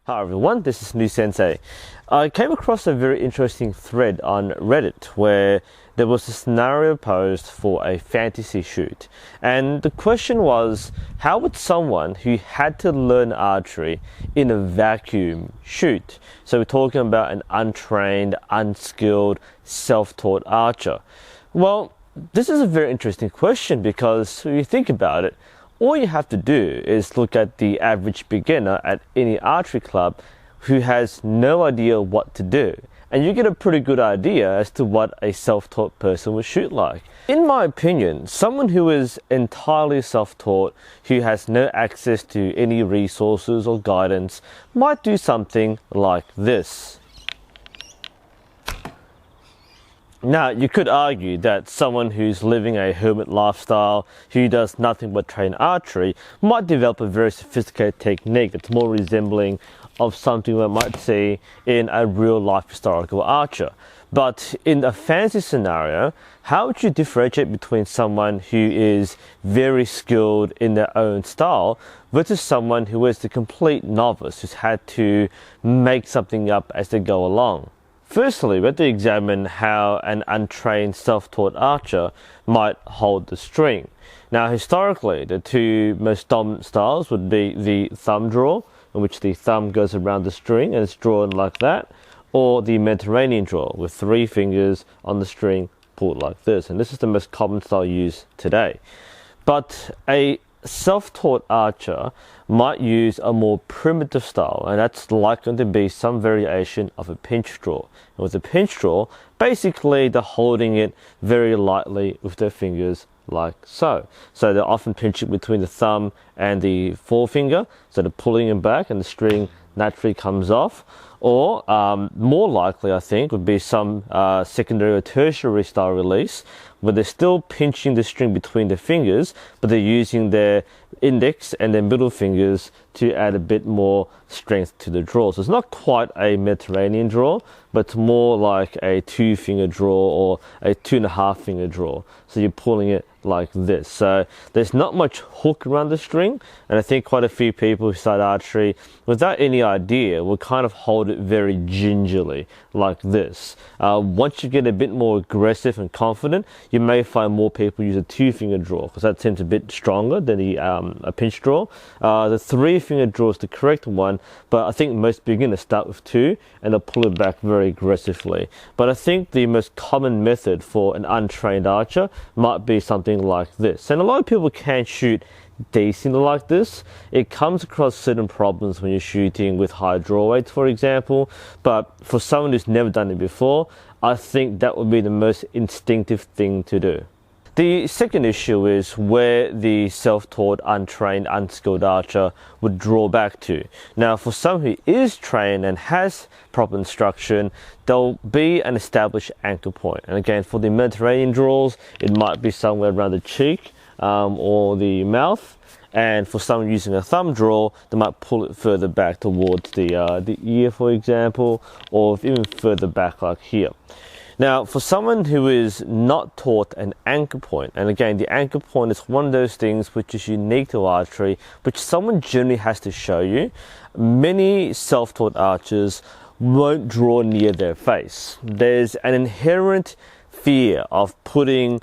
Hi everyone, this is NUSensei. I came across a very interesting thread on Reddit where there was a scenario posed for a fantasy shoot. And the question was, how would someone who had to learn archery in a vacuum shoot? So we're talking about an untrained, unskilled, self-taught archer. Well, this is a very interesting question because when you think about it, all you have to do is look at the average beginner at any archery club who has no idea what to do, and you get a pretty good idea as to what a self-taught person would shoot like. In my opinion, someone who is entirely self-taught, who has no access to any resources or guidance, might do something like this. Now, you could argue that someone who's living a hermit lifestyle, who does nothing but train archery, might develop a very sophisticated technique that's more resembling of something we might see in a real-life historical archer. But in a fantasy scenario, how would you differentiate between someone who is very skilled in their own style versus someone who is the complete novice who's had to make something up as they go along? Firstly, we have to examine how an untrained self-taught archer might hold the string. Now, historically, the two most dominant styles would be the thumb draw, in which the thumb goes around the string and it's drawn like that, or the Mandarin draw, with 3 fingers on the string pulled like this. And this is the most common style used today. But a self-taught archer might use a more primitive style, and that's likely to be some variation of a pinch draw. And with a pinch draw, basically they're holding it very lightly with their fingers like so. So they're often pinching between the thumb and the forefinger, so they're pulling it back and the string naturally comes off. Or more likely, I think, would be some secondary or tertiary style release where they're still pinching the string between the fingers, but they're using their index and their middle fingers to add a bit more strength to the draw. So it's not quite a Mediterranean draw, but it's more like a 2-finger draw or a 2.5-finger draw. So you're pulling it like this. So there's not much hook around the string, and I think quite a few people who start archery without any idea will kind of hold it very gingerly like this. Once you get a bit more aggressive and confident, you may find more people use a 2-finger draw because that seems a bit stronger than a pinch draw. The 3-finger draw is the correct one, but I think most beginners start with 2 and they'll pull it back very aggressively. But I think the most common method for an untrained archer might be something like this. And a lot of people can shoot decently like this. It comes across certain problems when you're shooting with high draw weights, for example, but for someone who's never done it before, I think that would be the most instinctive thing to do. The second issue is where the self-taught, untrained, unskilled archer would draw back to. Now, for someone who is trained and has proper instruction, there'll be an established anchor point. And again, for the Mediterranean draws, it might be somewhere around the cheek or the mouth. And for someone using a thumb draw, they might pull it further back towards the ear, for example, or even further back like here. Now, for someone who is not taught an anchor point, and again, the anchor point is one of those things which is unique to archery, which someone generally has to show you. Many self-taught archers won't draw near their face. There's an inherent fear of putting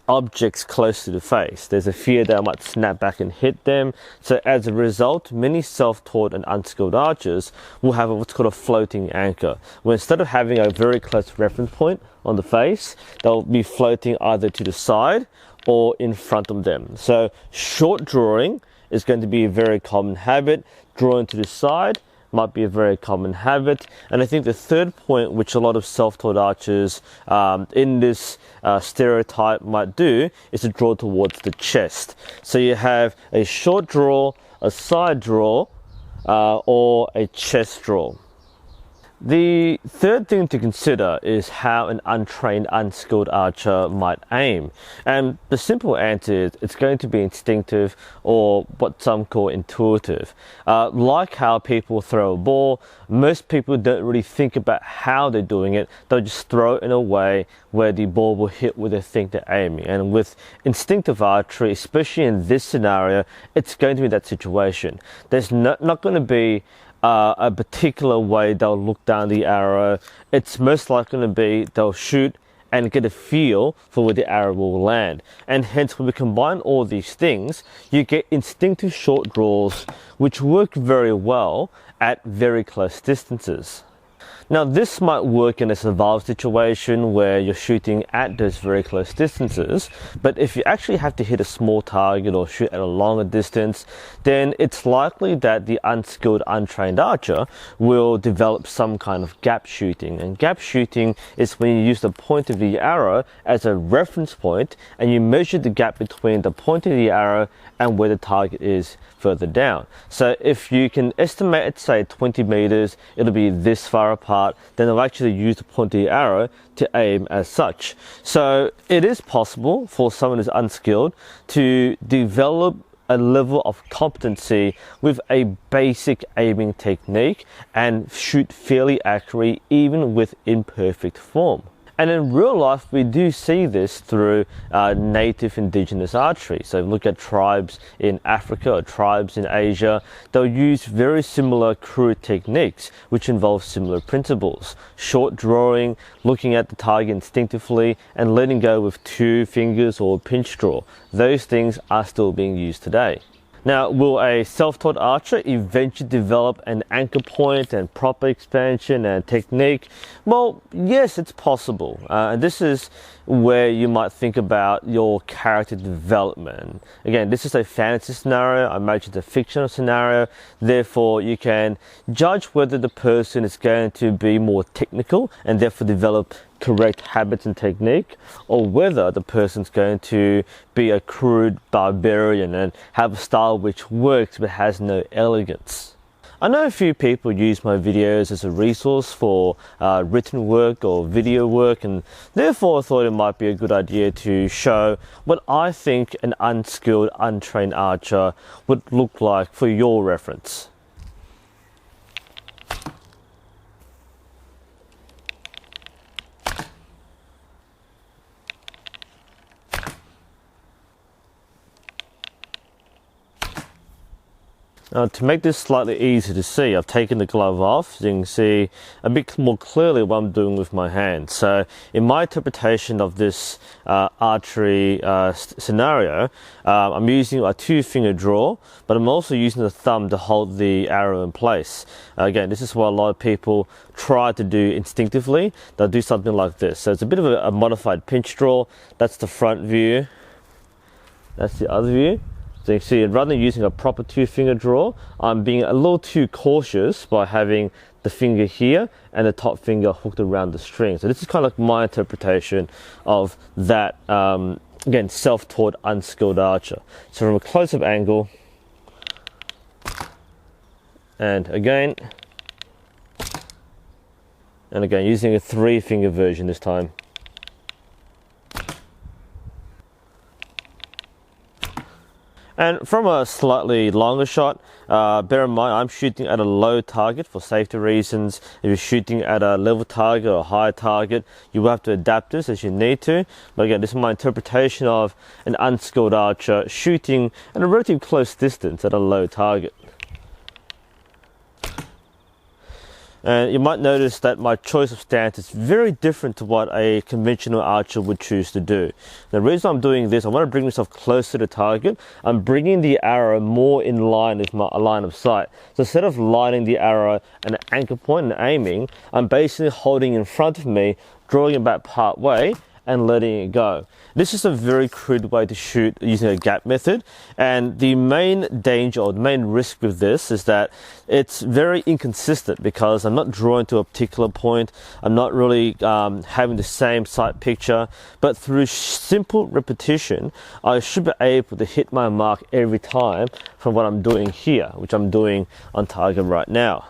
objects close to the face. There's a fear that I might snap back and hit them. So as a result, many self-taught and unskilled archers will have what's called a floating anchor, where instead of having a very close reference point on the face, they'll be floating either to the side or in front of them. So short drawing is going to be a very common habit. Drawing to the side might be a very common habit. And I think the third point, which a lot of self-taught archers in this stereotype might do, is to draw towards the chest. So you have a short draw, a side draw, or a chest draw. The third thing to consider is how an untrained, unskilled archer might aim. And the simple answer is it's going to be instinctive, or what some call intuitive. Like how people throw a ball, most people don't really think about how they're doing it. They'll just throw it in a way where the ball will hit where they think they're aiming. And with instinctive archery, especially in this scenario, it's going to be that situation. There's not going to be a particular way they'll look down the arrow. It's most likely going to be they'll shoot and get a feel for where the arrow will land. And hence, when we combine all these things, you get instinctive short draws, which work very well at very close distances. Now, this might work in a survival situation where you're shooting at those very close distances, but if you actually have to hit a small target or shoot at a longer distance, then it's likely that the unskilled, untrained archer will develop some kind of gap shooting. And gap shooting is when you use the point of the arrow as a reference point and you measure the gap between the point of the arrow and where the target is further down. So if you can estimate it, say 20 meters, it'll be this far apart, then they'll actually use the point of the arrow to aim as such. So it is possible for someone who's unskilled to develop a level of competency with a basic aiming technique and shoot fairly accurately even with imperfect form. And in real life, we do see this through native indigenous archery. So look at tribes in Africa or tribes in Asia. They'll use very similar crude techniques, which involve similar principles. Short drawing, looking at the target instinctively, and letting go with 2 fingers or pinch draw. Those things are still being used today. Now, will a self-taught archer eventually develop an anchor point and proper expansion and technique? Well, yes, it's possible. And this is where you might think about your character development. Again, this is a fantasy scenario. I imagine it's a fictional scenario. Therefore, you can judge whether the person is going to be more technical and therefore develop correct habits and technique, or whether the person's going to be a crude barbarian and have a style which works but has no elegance. I know a few people use my videos as a resource for written work or video work, and therefore I thought it might be a good idea to show what I think an unskilled, untrained archer would look like for your reference. Now, to make this slightly easier to see, I've taken the glove off so you can see a bit more clearly what I'm doing with my hand. So in my interpretation of this archery scenario, I'm using a 2-finger draw, but I'm also using the thumb to hold the arrow in place. Again, this is what a lot of people try to do instinctively. They'll do something like this. So it's a bit of a modified pinch draw. That's the front view. That's the other view. So you can see, rather than using a proper 2-finger draw, I'm being a little too cautious by having the finger here and the top finger hooked around the string. So this is kind of like my interpretation of that, again, self-taught, unskilled archer. So from a close-up angle, and again, using a 3-finger version this time. And from a slightly longer shot, bear in mind I'm shooting at a low target for safety reasons. If you're shooting at a level target or a high target, you will have to adapt this as you need to. But again, this is my interpretation of an unskilled archer shooting at a relatively close distance at a low target. And you might notice that my choice of stance is very different to what a conventional archer would choose to do. The reason I'm doing this, I want to bring myself closer to the target. I'm bringing the arrow more in line with my line of sight. So instead of lining the arrow at an anchor point and aiming, I'm basically holding in front of me, drawing about part way, and letting it go. This is a very crude way to shoot using a gap method, and the main danger or the main risk with this is that it's very inconsistent because I'm not drawing to a particular point, I'm not really having the same sight picture, but through simple repetition I should be able to hit my mark every time from what I'm doing here, which I'm doing on target right now.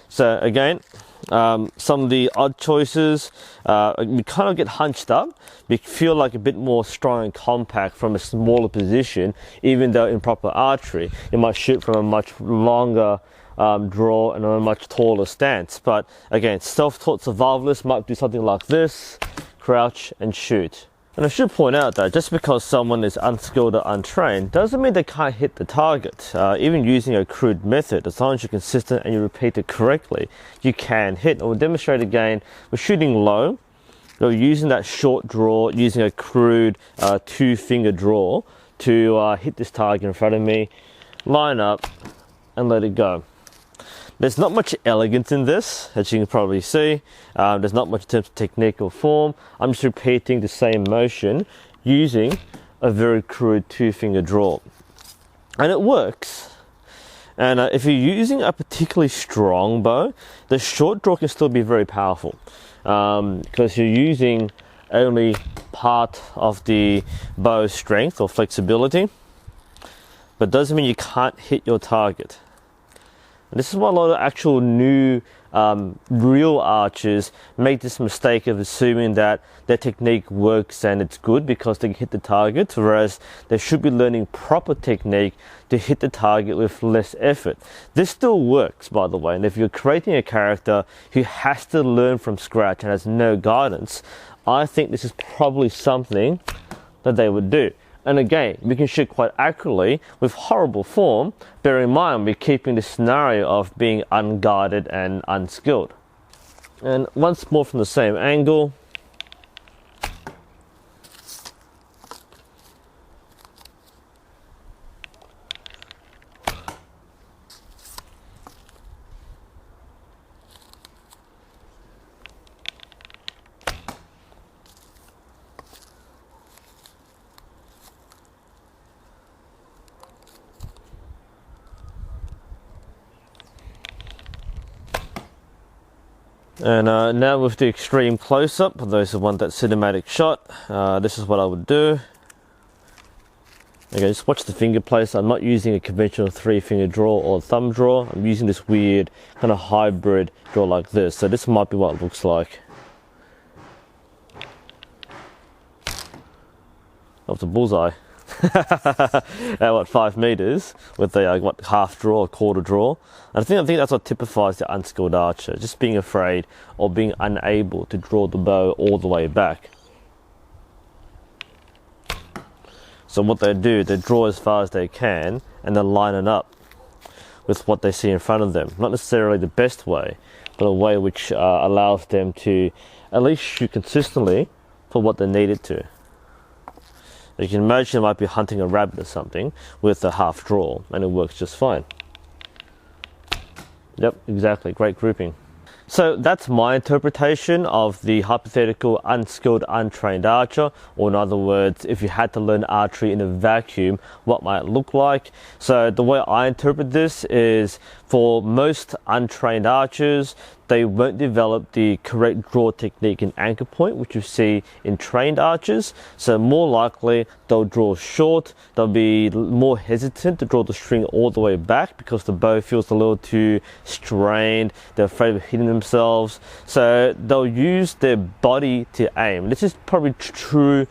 So again, some of the odd choices, we kind of get hunched up. We feel like a bit more strong and compact from a smaller position, even though in proper archery, you might shoot from a much longer draw and a much taller stance. But again, self-taught survivalists might do something like this, crouch and shoot. And I should point out that just because someone is unskilled or untrained doesn't mean they can't hit the target. Even using a crude method, as long as you're consistent and you repeat it correctly, you can hit. And we'll demonstrate again. We're shooting low. We're using that short draw, using a crude 2-finger draw to hit this target in front of me, line up, and let it go. There's not much elegance in this, as you can probably see. There's not much in terms of technique or form. I'm just repeating the same motion using a very crude 2-finger draw. And it works. And if you're using a particularly strong bow, the short draw can still be very powerful. Because you're using only part of the bow's strength or flexibility. But doesn't mean you can't hit your target. And this is why a lot of actual new real archers make this mistake of assuming that their technique works and it's good because they can hit the target, whereas they should be learning proper technique to hit the target with less effort. This still works, by the way, and if you're creating a character who has to learn from scratch and has no guidance, I think this is probably something that they would do. And again, we can shoot quite accurately with horrible form. Bear in mind, we're keeping the scenario of being unguided and unskilled. And once more from the same angle. And now with the extreme close-up, for those who want that cinematic shot, this is what I would do. Okay, just watch the finger place. I'm not using a conventional 3-finger draw or thumb draw. I'm using this weird kind of hybrid draw like this. So this might be what it looks like. Of the bullseye. At what, 5 meters with a what, half draw, quarter draw. And I think that's what typifies the unskilled archer, just being afraid or being unable to draw the bow all the way back. So what they do, they draw as far as they can and they line it up with what they see in front of them. Not necessarily the best way, but a way which allows them to at least shoot consistently for what they need it to. You can imagine they might be hunting a rabbit or something with a half draw, and it works just fine. Yep, exactly, great grouping. So that's my interpretation of the hypothetical unskilled, untrained archer, or in other words, if you had to learn archery in a vacuum, what might it look like? So the way I interpret this is, for most untrained archers, they won't develop the correct draw technique and anchor point, which you see in trained archers. So more likely they'll draw short, they'll be more hesitant to draw the string all the way back because the bow feels a little too strained, they're afraid of hitting themselves. So they'll use their body to aim. This is probably true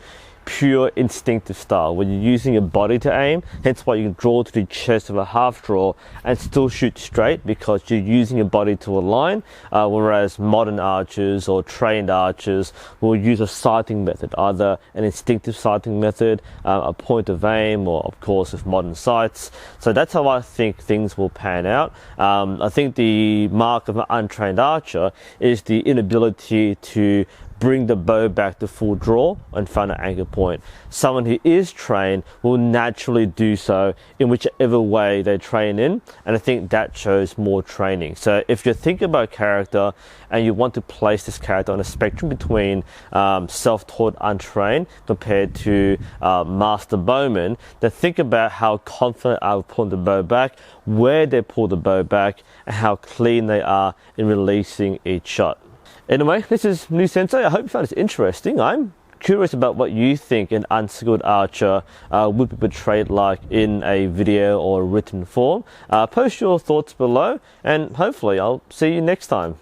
pure instinctive style, where you're using your body to aim, hence why you can draw to the chest of a half draw and still shoot straight because you're using your body to align, whereas modern archers or trained archers will use a sighting method, either an instinctive sighting method, a point of aim, or of course with modern sights. So that's how I think things will pan out. I think the mark of an untrained archer is the inability to bring the bow back to full draw and find an anchor point. Someone who is trained will naturally do so in whichever way they train in, and I think that shows more training. So if you're thinking about a character and you want to place this character on a spectrum between self-taught untrained compared to master bowman, then think about how confident I will pull the bow back, where they pull the bow back, and how clean they are in releasing each shot. Anyway, this is NUSensei. I hope you found this interesting. I'm curious about what you think an unskilled archer would be portrayed like in a video or written form. Post your thoughts below, and hopefully I'll see you next time.